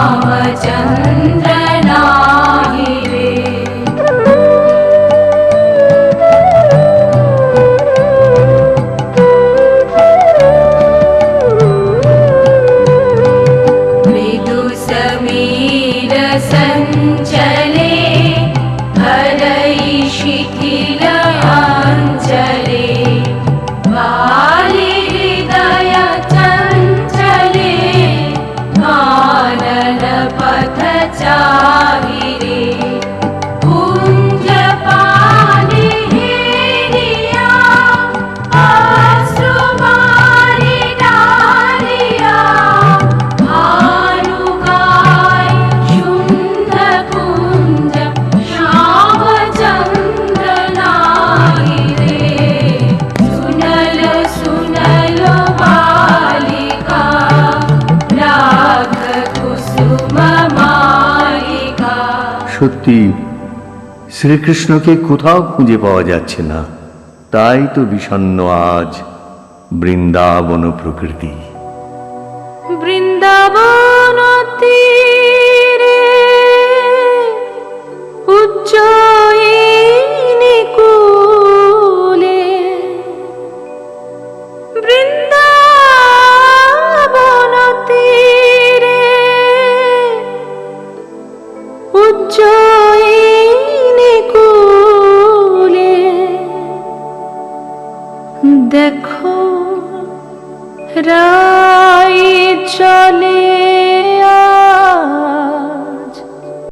रामचन्द्र नाही रे। मृदु समीर सञ्चले हरै शिथिलाञ्चले वारि हृदय चञ्चले कानन पथ चाहिरे। कुञ्जपाणि हेरिया अश्रुवारि डारिया भानुगाय शुन्ध कुञ्ज श्यामचन्द्र नाही रे। सुनलो सुनलो बालिका राग कुसुम मालिका। সত্যি শ্রীকৃষ্ণকে কোথাও খুঁজে পাওয়া যাচ্ছে না, তাই তো বিষণ্ণ আজ বৃন্দাবন প্রকৃতি।